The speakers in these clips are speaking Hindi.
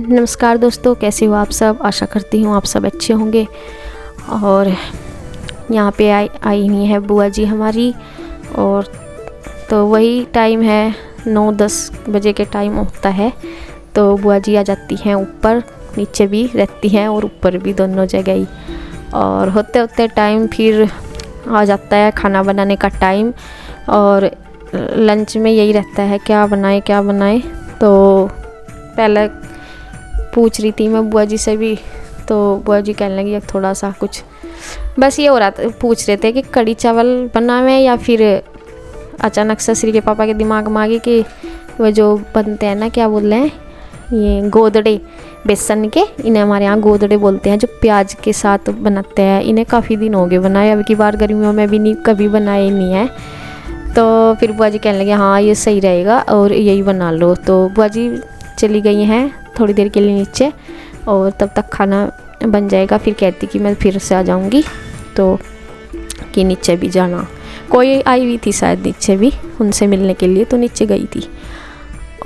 नमस्कार दोस्तों, कैसे हो आप सब। आशा करती हूँ आप सब अच्छे होंगे। और यहाँ पे आई हुई है बुआ जी हमारी। और तो वही टाइम है 9-10 बजे के टाइम होता है, तो बुआ जी आ जाती हैं ऊपर। नीचे भी रहती हैं और ऊपर भी, दोनों जगह ही। और होते होते टाइम फिर आ जाता है खाना बनाने का टाइम। और लंच में यही रहता है, क्या बनाए। तो पहले पूछ रही थी मैं बुआ जी से भी, तो बुआ जी कहने लगी अब थोड़ा सा कुछ, बस ये हो रहा था, पूछ रहे थे कि कड़ी चावल बनावे या फिर अचानक से श्री के पापा के दिमाग में आ गई कि वो जो बनते हैं ना, क्या बोल रहे हैं, ये गोदड़े बेसन के, इन्हें हमारे यहाँ गोदड़े बोलते हैं, जो प्याज के साथ बनाते हैं। इन्हें काफ़ी दिन हो गए बनाए, अब की बार गर्मियों में भी नहीं कभी बनाए नहीं है। तो फिर बुआ जी कहने लगे हाँ ये सही रहेगा और यही बना लो। तो बुआ जी चली गई हैं थोड़ी देर के लिए नीचे, और तब तक खाना बन जाएगा। फिर कहती कि मैं फिर से आ जाऊंगी, तो कि नीचे भी जाना, कोई आई हुई थी शायद नीचे भी उनसे मिलने के लिए, तो नीचे गई थी।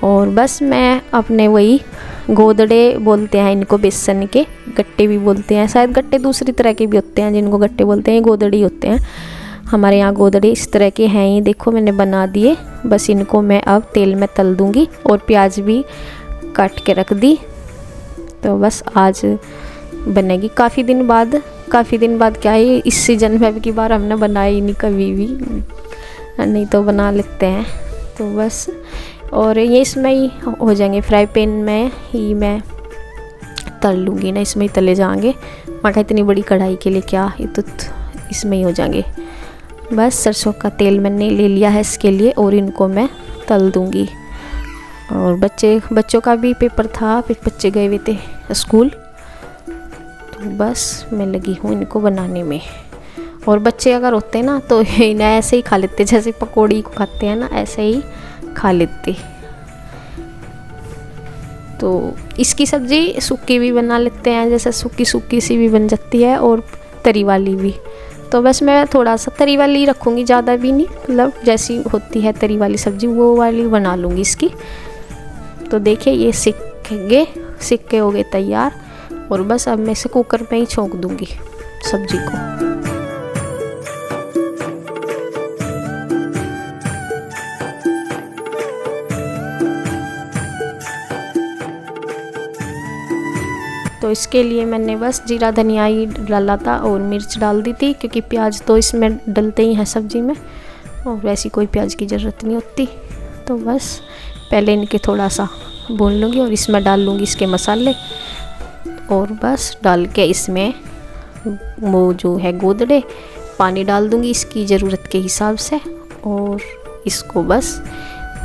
और बस मैं अपने वही गोदड़े बोलते हैं इनको, बेसन के गट्टे भी बोलते हैं, शायद गट्टे दूसरी तरह के भी होते हैं जिनको गट्टे बोलते हैं, गोदड़ी होते हैं। हमारे यहाँ गोदड़े इस तरह के हैं। ये देखो मैंने बना दिए, बस इनको मैं अब तेल में तल दूँगी और प्याज भी काट के रख दी। तो बस आज बनेगी काफ़ी दिन बाद क्या है, इस सीज़न में अब की बार हमने बनाई नहीं कभी भी, नहीं तो बना लेते हैं। तो बस, और ये इसमें ही हो जाएंगे, फ्राई पैन में ही मैं तल लूँगी ना, इसमें ही तले जाएंगे। मैं कहा इतनी बड़ी कढ़ाई के लिए क्या, ये तो इसमें ही हो जाएंगे। बस सरसों का तेल मैंने ले लिया है इसके लिए, और इनको मैं तल दूँगी। और बच्चों का भी पेपर था, फिर बच्चे गए हुए थे स्कूल, तो बस मैं लगी हूँ इनको बनाने में। और बच्चे अगर होते ना तो इन्हें ऐसे ही खा लेते, जैसे पकौड़ी को खाते हैं ना, ऐसे ही खा लेते। तो इसकी सब्ज़ी सूखी भी बना लेते हैं, जैसे सूखी सी भी बन जाती है और तरी वाली भी। तो बस मैं थोड़ा सा तरी वाली रखूँगी, ज़्यादा भी नहीं, मतलब जैसी होती है तरी वाली सब्ज़ी वो वाली बना लूँगी इसकी। तो देखिए ये सिक के हो गए तैयार। और बस अब मैं इसे कुकर में ही छोंक दूँगी सब्ज़ी को। तो इसके लिए मैंने बस जीरा धनिया ही डाला था और मिर्च डाल दी थी, क्योंकि प्याज तो इसमें डलते ही हैं सब्ज़ी में, और वैसी कोई प्याज की ज़रूरत नहीं होती। तो बस पहले इनके थोड़ा सा भून लूँगी और इसमें डाल लूँगी इसके मसाले, और बस डाल के इसमें वो जो है गोदड़े पानी डाल दूँगी इसकी ज़रूरत के हिसाब से, और इसको बस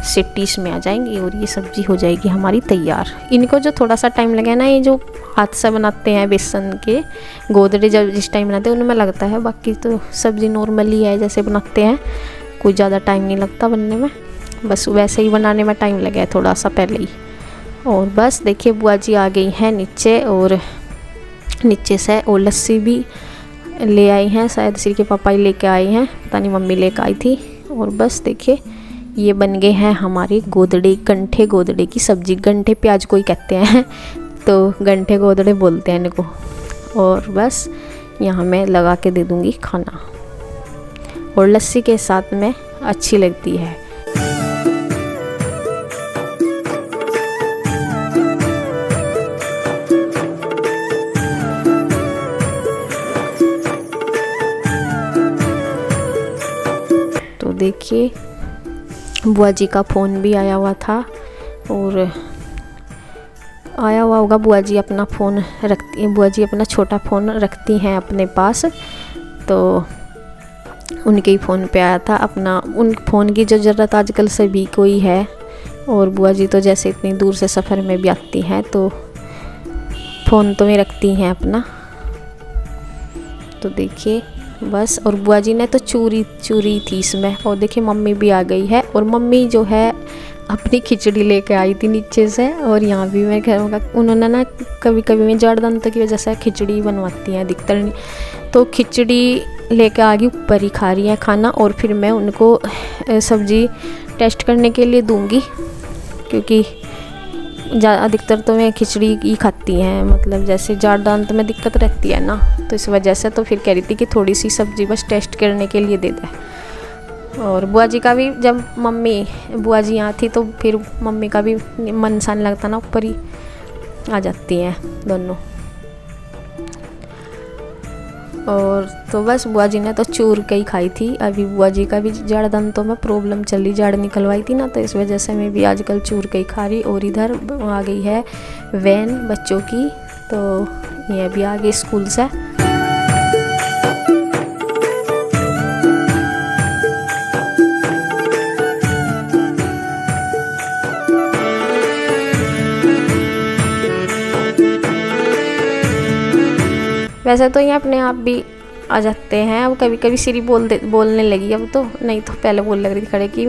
सीटी इसमें आ जाएंगी और ये सब्ज़ी हो जाएगी हमारी तैयार। इनको जो थोड़ा सा टाइम लगे ना, ये जो हाथ से बनाते हैं बेसन के गोदड़े, जब जिस टाइम बनाते हैं उनमें लगता है, बाकी तो सब्ज़ी नॉर्मली है जैसे बनाते हैं, कोई ज़्यादा टाइम नहीं लगता बनने में, बस वैसे ही बनाने में टाइम लगा है थोड़ा सा पहले ही। और बस देखिए बुआ जी आ गई हैं नीचे, और नीचे से और लस्सी भी ले आई हैं, शायद श्री के पापा ही लेके आए हैं, पता नहीं मम्मी लेके आई थी। और बस देखिए ये बन गए हैं हमारे गोदड़े, गंठे गोदड़े की सब्ज़ी। गंठे प्याज को ही कहते हैं, तो गंठे गोदड़े बोलते हैं इनको। और बस यहाँ मैं लगा के दे दूँगी खाना, और लस्सी के साथ में अच्छी लगती है। तो देखिए बुआ जी का फ़ोन भी आया हुआ था, और आया हुआ होगा, बुआ जी अपना फ़ोन रखती हैं, बुआ जी अपना छोटा फ़ोन रखती हैं अपने पास, तो उनके ही फ़ोन पे आया था अपना। उन फ़ोन की जो ज़रूरत आजकल सभी को ही है, और बुआ जी तो जैसे इतनी दूर से सफ़र में भी आती हैं तो फ़ोन तो में रखती हैं अपना। तो देखिए बस, और बुआ जी ने तो चूरी थी इसमें। और देखिए मम्मी भी आ गई है, और मम्मी जो है अपनी खिचड़ी लेके आई थी नीचे से। और यहाँ भी मैं घर का, उन्होंने ना कभी कभी मैं जड़ दंत की वजह से खिचड़ी बनवाती हैं अधिकतर नहीं, तो खिचड़ी लेके आ गई, ऊपर ही खा रही है खाना। और फिर मैं उनको सब्ज़ी टेस्ट करने के लिए दूंगी, क्योंकि अधिकतर तो मैं खिचड़ी ही खाती हैं, मतलब जैसे जाट दांत में दिक्कत रहती है ना, तो इस वजह से तो फिर कह रही थी कि थोड़ी सी सब्ज़ी बस टेस्ट करने के लिए दे दे। और बुआ जी का भी, जब बुआ जी यहाँ थी तो फिर मम्मी का भी मन सा नहीं लगता ना, ऊपर ही आ जाती हैं दोनों। और तो बस बुआ जी ने तो चूर के ही खाई थी। अभी बुआ जी का भी जड़ दंतों में प्रॉब्लम चल रही, जड़ निकलवाई थी ना, तो इस वजह से मैं भी आजकल चूर के ही खा रही। और इधर आ गई है वैन बच्चों की, तो ये भी आ गई स्कूल से। वैसे तो ये अपने आप भी आ जाते हैं, अब कभी कभी सिरी बोलने लगी अब तो, नहीं तो पहले बोल लग रही थी खड़े कि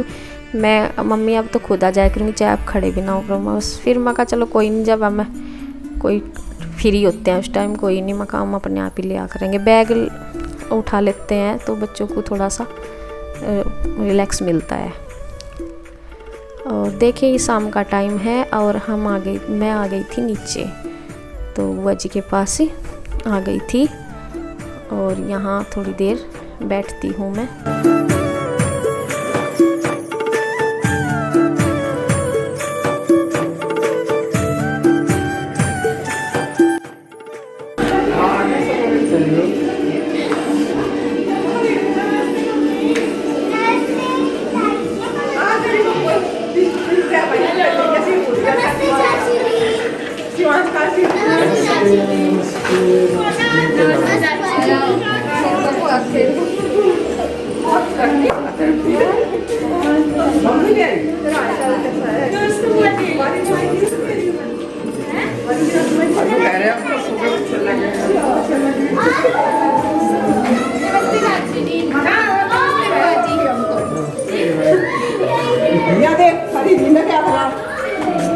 मैं मम्मी अब तो खुद आ जाया करूँगी, चाहे आप खड़े भी ना हो करो। बस फिर मैं कहा चलो कोई नहीं, जब हमें कोई फ्री होते हैं उस टाइम कोई नहीं, मैं काम अपने आप ही लिया करेंगे। बैग उठा लेते हैं तो बच्चों को थोड़ा सा रिलैक्स मिलता है। और देखिए शाम का टाइम है और मैं आ गई थी नीचे, तो बुआ जी के पास ही आ गई थी और यहाँ थोड़ी देर बैठती हूँ मैं।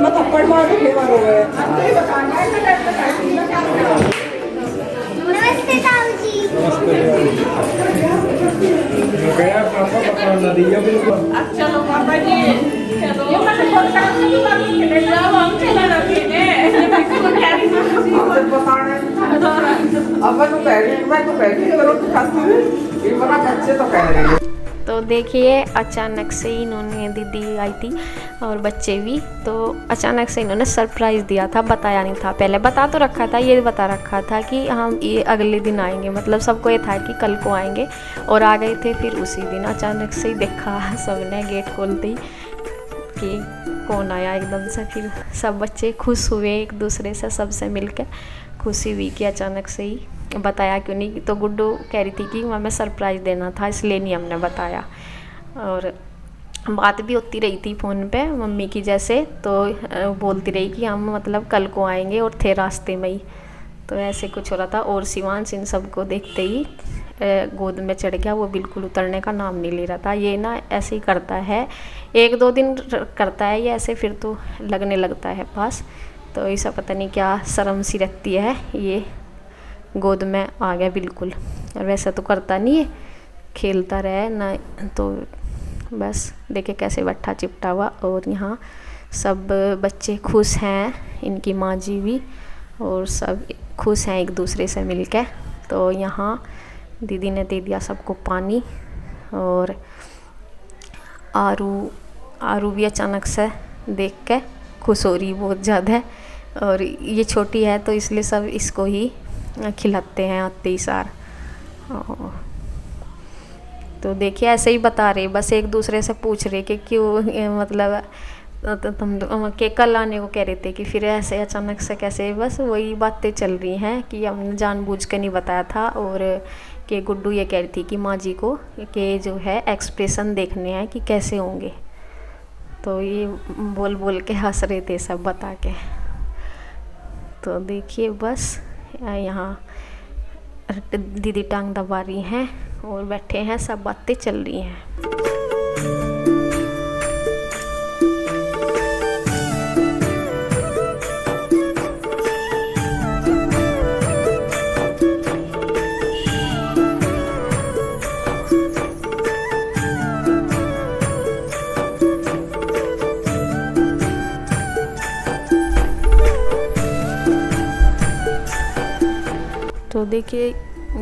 थप्पड़ मार के फेवर हो गए। नमस्ते ताऊ जी। गया पापा पकड़ना दिया बिल्कुल। चलो पापा जी चलो। ये मत फोन कर दो खेले जाओ, हम चला रखेंगे। बिल्कुल कैरी में बताने। अब तो कह रही है रोटी खाती है, ये बड़ा बच्चे तो कह रहे हैं। तो देखिए अचानक से ही इन्होंने, दीदी आई थी और बच्चे भी, तो अचानक से इन्होंने सरप्राइज़ दिया था, बताया नहीं था। पहले बता तो रखा था, ये बता रखा था कि हम ये अगले दिन आएंगे, मतलब सबको ये था कि कल को आएंगे, और आ गए थे फिर उसी दिन। अचानक से ही देखा सबने गेट खोलते ही कि कौन आया एकदम से। फिर सब बच्चे खुश हुए, एक दूसरे से सबसे मिलकर खुशी हुई कि अचानक से ही बताया क्यों नहीं। तो गुड्डू कह रही थी कि हमें सरप्राइज़ देना था इसलिए नहीं हमने बताया। और बात भी होती रही थी फ़ोन पे मम्मी की जैसे, तो बोलती रही कि हम मतलब कल को आएंगे और थे रास्ते में ही, तो ऐसे कुछ हो रहा था। और शिवांश इन सबको देखते ही गोद में चढ़ गया, वो बिल्कुल उतरने का नाम नहीं ले रहा था। ये ना ऐसे ही करता है, 1-2 दिन करता है ये ऐसे, फिर तो लगने लगता है पास। तो ऐसा पता नहीं क्या शर्म सी रहती है, ये गोद में आ गया बिल्कुल। और वैसा तो करता नहीं है, खेलता रहे ना, तो बस देखे कैसे बैठा चिपटा हुआ। और यहाँ सब बच्चे खुश हैं, इनकी माँ जी भी, और सब खुश हैं एक दूसरे से मिलकर। तो यहाँ दीदी ने दे दिया सबको पानी, और आरू भी अचानक से देख के खुश हो रही बहुत ज़्यादा। और ये छोटी है तो इसलिए सब इसको ही खिलाते हैं आते ही सार। तो देखिए ऐसे ही बता रहे, बस एक दूसरे से पूछ रहे कि क्यों, मतलब तुम के कल आने को कह रहे थे कि फिर ऐसे अचानक से कैसे, बस वही बातें चल रही हैं कि हमने जानबूझ के नहीं बताया था। और कि गुड्डू ये कह रही थी कि माँ जी को कि जो है एक्सप्रेशन देखने हैं कि कैसे होंगे, तो ये बोल बोल के हंस रहे थे सब बता के। तो देखिए बस यहाँ दीदी टांग दबा रही हैं और बैठे हैं, सब बातें चल रही हैं। तो देखिए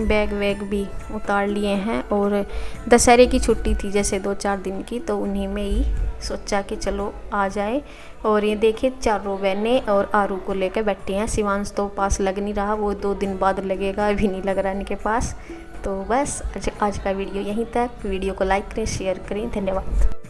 बैग वैग भी उतार लिए हैं, और दशहरे की छुट्टी थी जैसे 2-4 दिन की, तो उन्हीं में ही सोचा कि चलो आ जाए। और ये देखिए चारों बहनें और आरू को लेकर बैठे हैं। शिवांश तो पास लग नहीं रहा, वो 2 दिन बाद लगेगा, अभी नहीं लग रहा इनके पास। तो बस आज का वीडियो यहीं तक। वीडियो को लाइक करें, शेयर करें। धन्यवाद।